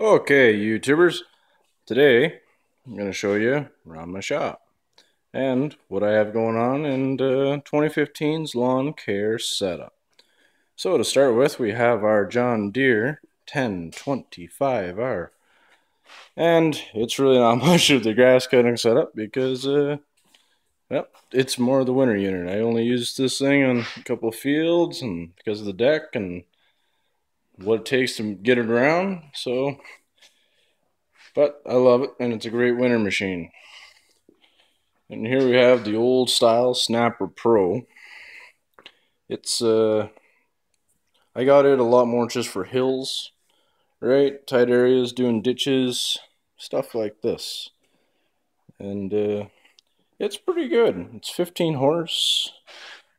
Okay, YouTubers, today I'm going to show you around my shop and what I have going on in 2015's lawn care setup. So to start with, we have our John Deere 1025R, and it's really not much of the grass cutting setup because well, it's more of the winter unit. I only use this thing on a couple of fields and because of the deck and what it takes to get it around. But I love it, and it's a great winter machine. And here we have the old style Snapper Pro. It's I got it a lot more just for hills, right? Tight areas, doing ditches, stuff like this. And it's pretty good. It's 15 horse.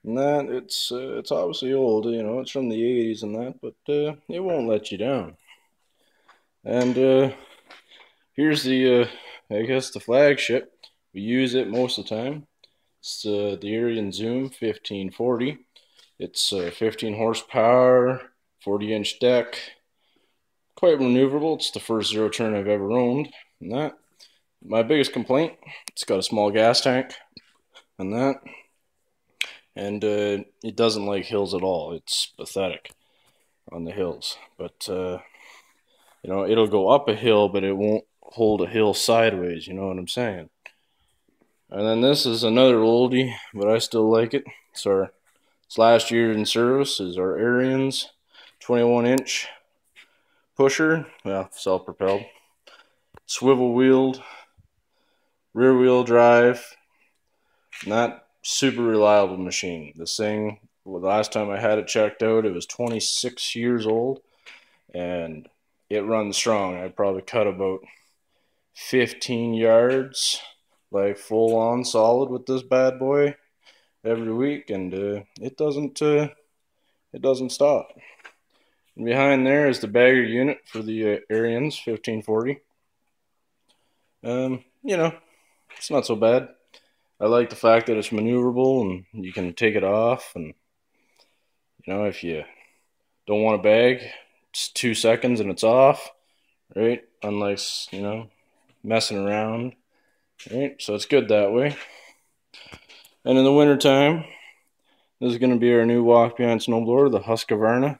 And that it's obviously old, you know, it's from the 80s and that, but it won't let you down. And here's the I guess the flagship. We use it most of the time. It's the Arian Zoom 1540. It's 15 horsepower, 40-inch deck, quite maneuverable. It's the first zero turn I've ever owned. And that, my biggest complaint, it's got a small gas tank, and that, and it doesn't like hills at all. It's pathetic on the hills. But you know, it'll go up a hill, but it won't hold a hill sideways. You know what I'm saying? And then this is another oldie, but I still like it. It's last year in service. Is our Ariens 21-inch pusher, well, self-propelled, swivel-wheeled, rear-wheel drive. Not super reliable machine. This thing, well, the last time I had it checked out, it was 26 years old, and it runs strong. I probably cut about 15 yards, like full-on solid with this bad boy every week, and it doesn't stop. And behind there is the bagger unit for the Ariens 1540. You know, it's not so bad. I like the fact that it's maneuverable and you can take it off, and you know, if you don't want a bag, it's 2 seconds and it's off, right? Unlike, you know, messing around, right? So it's good that way. And in the wintertime, this is going to be our new walk behind snowblower, the Husqvarna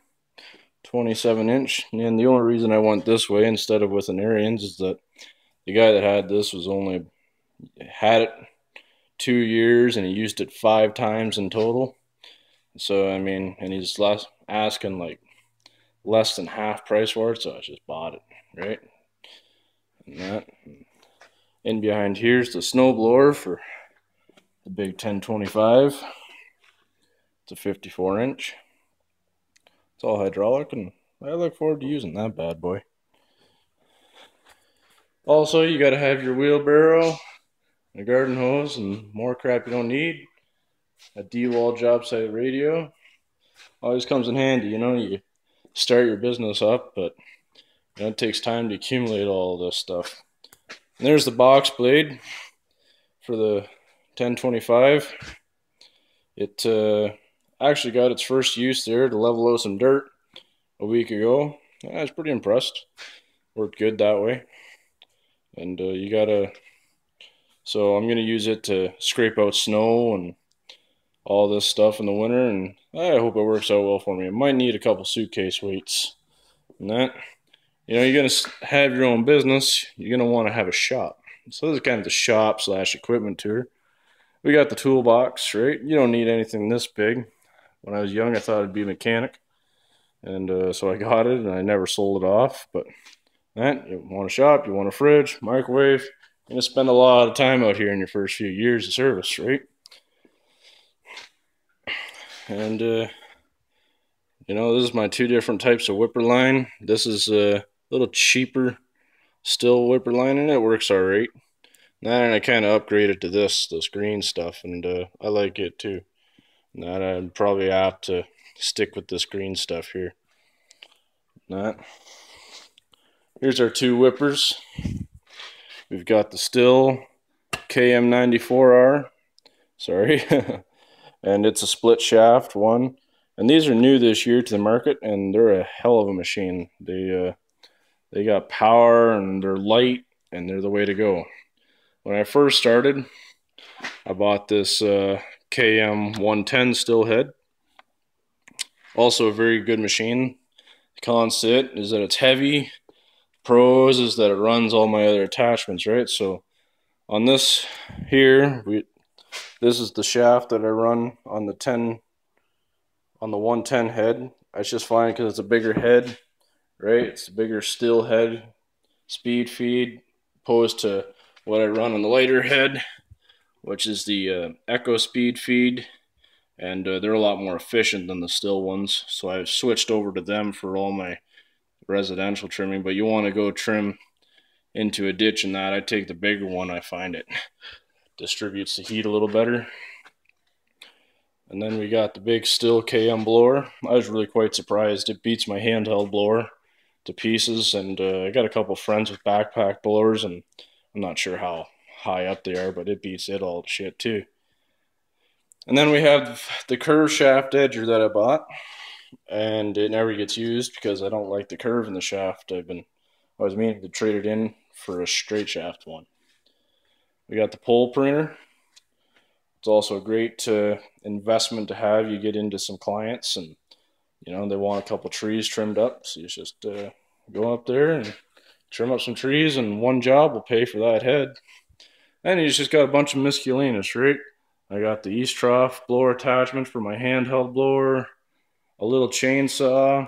27-inch. And the only reason I went this way instead of with an Ariens is that the guy that had this was only had it 2 years and he used it 5 times in total. So I mean, and he's asking like less than half price for it, so I just bought it, right? And that. In behind here's the snowblower for the big 1025. It's a 54-inch. It's all hydraulic, and I look forward to using that bad boy. Also, you got to have your wheelbarrow, a garden hose, and more crap you don't need. A D-Wall job site radio. Always comes in handy, you know. You start your business up, but you know, it takes time to accumulate all this stuff. And there's the box blade for the 1025. It actually got its first use there to level out some dirt a week ago. I was pretty impressed. Worked good that way. And so I'm gonna use it to scrape out snow and all this stuff in the winter, and I hope it works out well for me. I might need a couple suitcase weights and that. You know, you're gonna have your own business. You're gonna want to have a shop. So this is kind of the shop slash equipment tour. We got the toolbox, right? You don't need anything this big. When I was young, I thought I'd be a mechanic, and so I got it, and I never sold it off. But that, you want a shop, you want a fridge, microwave. You're gonna spend a lot of time out here in your first few years of service, right? And you know, this is my two different types of whipper line. This is a little cheaper still whipper line, and it works all right. And I kind of upgraded to this green stuff, and I like it too. And I'm probably apt to stick with this green stuff here. That. Here's our two whippers. We've got the Stihl KM94R. Sorry. And it's a split shaft one. And these are new this year to the market, and they're a hell of a machine. They got power and they're light and they're the way to go. When I first started, I bought this KM 110 still head. Also a very good machine. The cons to it is that it's heavy. Pros is that it runs all my other attachments, right? So on this here, this is the shaft that I run on the 110 head. I just find because it's a bigger head, right? It's a bigger still head speed feed opposed to what I run on the lighter head, which is the Echo speed feed, and they're a lot more efficient than the still ones. So I've switched over to them for all my residential trimming. But you want to go trim into a ditch and that, I take the bigger one. I find it distributes the heat a little better. And then we got the big Stihl KM blower. I was really quite surprised. It beats my handheld blower to pieces, and I got a couple friends with backpack blowers, and I'm not sure how high up they are, but it beats it all to shit too. And then we have the curve shaft edger that I bought, and it never gets used because I don't like the curve in the shaft. I was meaning to trade it in for a straight shaft one. We got the pole printer. It's also a great investment to have. You get into some clients and they want a couple trees trimmed up, so you just go up there and trim up some trees, and one job will pay for that head. And you just got a bunch of miscellaneous, right? I got the east trough blower attachment for my handheld blower, a little chainsaw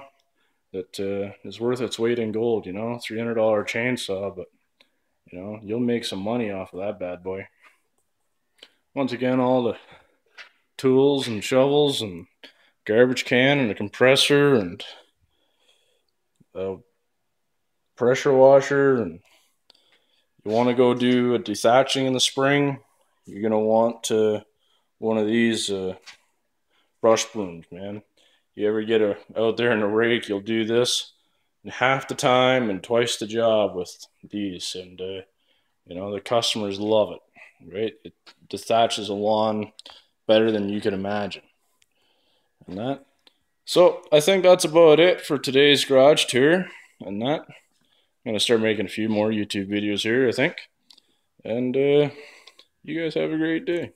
that is worth its weight in gold, $300 chainsaw, but you'll make some money off of that bad boy. Once again, all the tools and shovels and garbage can and a compressor and a pressure washer, and you want to go do a dethatching in the spring, you're going to want one of these brush brooms, man. You ever get out there in a rake, you'll do this in half the time and twice the job with these, and the customers love it, right? It dethatches a lawn better than you can imagine. And that. So I think that's about it for today's garage tour. And that, I'm going to start making a few more YouTube videos here, I think. And you guys have a great day.